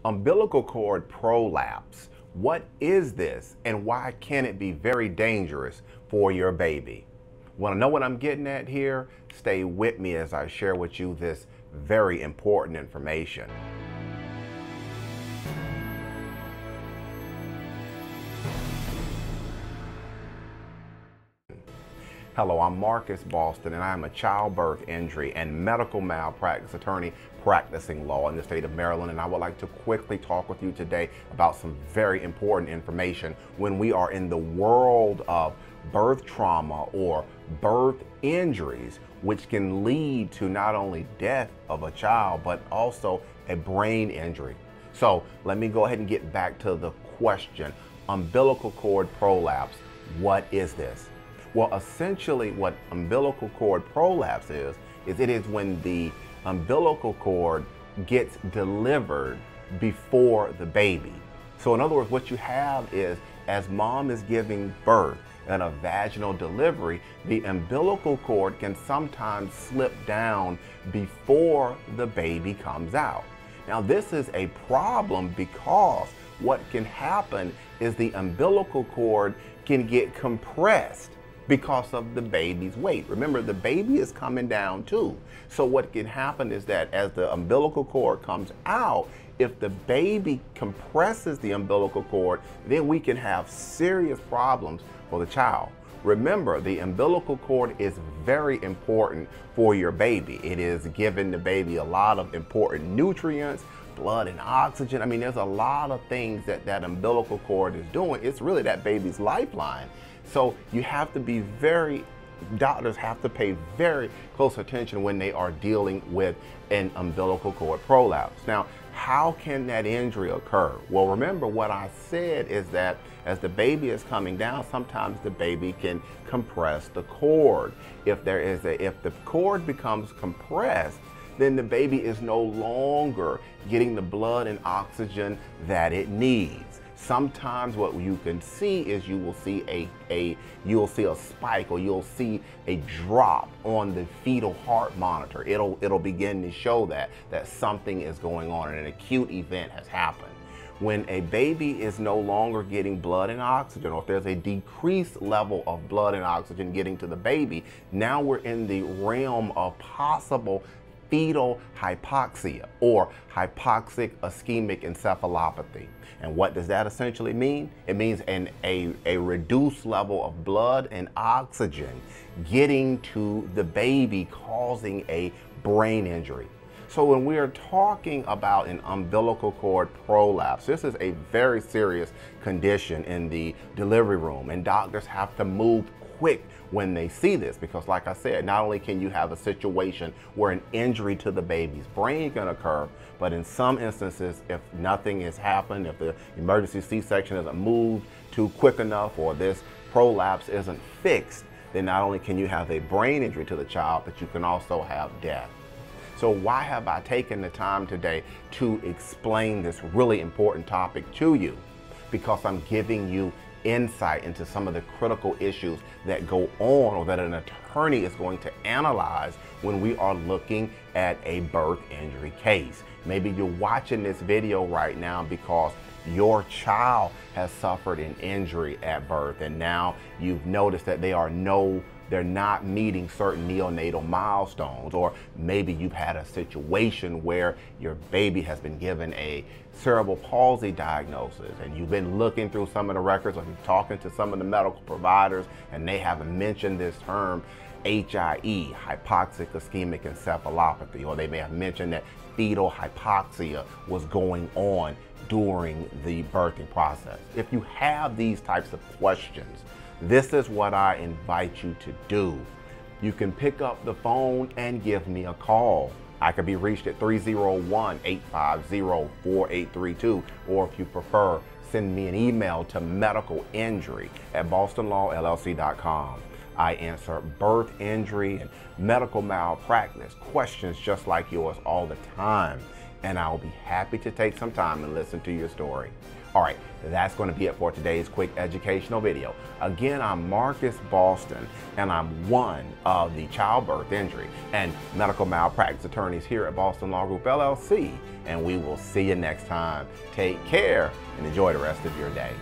Umbilical cord prolapse. What is this and why can it be very dangerous for your baby? Want to know what I'm getting at here? Stay with me as I share with you this very important information. Hello, I'm Marcus Boston, and I'm a childbirth injury and medical malpractice attorney practicing law in the state of Maryland. And I would like to quickly talk with you today about some very important information when we are in the world of birth trauma or birth injuries, which can lead to not only death of a child, but also a brain injury. So let me go ahead and get back to the question. Umbilical cord prolapse, what is this? Well, essentially what umbilical cord prolapse is it is when the umbilical cord gets delivered before the baby. So in other words, what you have is, as mom is giving birth in a vaginal delivery, the umbilical cord can sometimes slip down before the baby comes out. Now, this is a problem because what can happen is the umbilical cord can get compressed because of the baby's weight. Remember, the baby is coming down too. So what can happen is that as the umbilical cord comes out, if the baby compresses the umbilical cord, then we can have serious problems for the child. Remember, the umbilical cord is very important for your baby. It is giving the baby a lot of important nutrients, blood and oxygen. I mean, there's a lot of things that umbilical cord is doing. It's really that baby's lifeline. So you have to be doctors have to pay very close attention when they are dealing with an umbilical cord prolapse. Now, how can that injury occur? Well, remember what I said is that as the baby is coming down, sometimes the baby can compress the cord. If the cord becomes compressed, then the baby is no longer getting the blood and oxygen that it needs. Sometimes what you can see is you will see a spike, or you'll see a drop on the fetal heart monitor. It'll begin to show that something is going on and an acute event has happened. When a baby is no longer getting blood and oxygen, or if there's a decreased level of blood and oxygen getting to the baby, now we're in the realm of possible fetal hypoxia or hypoxic ischemic encephalopathy. And what does that essentially mean? It means a reduced level of blood and oxygen getting to the baby, causing a brain injury. So when we are talking about an umbilical cord prolapse, this is a very serious condition in the delivery room, and doctors have to move quick when they see this, because like I said, not only can you have a situation where an injury to the baby's brain can occur, but in some instances, if nothing has happened, if the emergency C-section isn't moved too quick enough, or this prolapse isn't fixed, then not only can you have a brain injury to the child, but you can also have death. So why have I taken the time today to explain this really important topic to you? Because I'm giving you insight into some of the critical issues that go on, or that an attorney is going to analyze when we are looking at a birth injury case. Maybe you're watching this video right now because your child has suffered an injury at birth, and now you've noticed that they're not meeting certain neonatal milestones, or maybe you've had a situation where your baby has been given a cerebral palsy diagnosis, and you've been looking through some of the records, or you're talking to some of the medical providers, and they haven't mentioned this term HIE, hypoxic ischemic encephalopathy, or they may have mentioned that fetal hypoxia was going on during the birthing process. If you have these types of questions, this is what I invite you to do. You can pick up the phone and give me a call. I can be reached at 301-850-4832, or if you prefer, send me an email to medicalinjury@bostonlawllc.com. I answer birth injury and medical malpractice questions just like yours all the time. and I'll be happy to take some time and listen to your story. All right, that's going to be it for today's quick educational video. Again, I'm Marcus Boston, and I'm one of the childbirth, injury, and medical malpractice attorneys here at Boston Law Group, LLC, and we will see you next time. Take care and enjoy the rest of your day.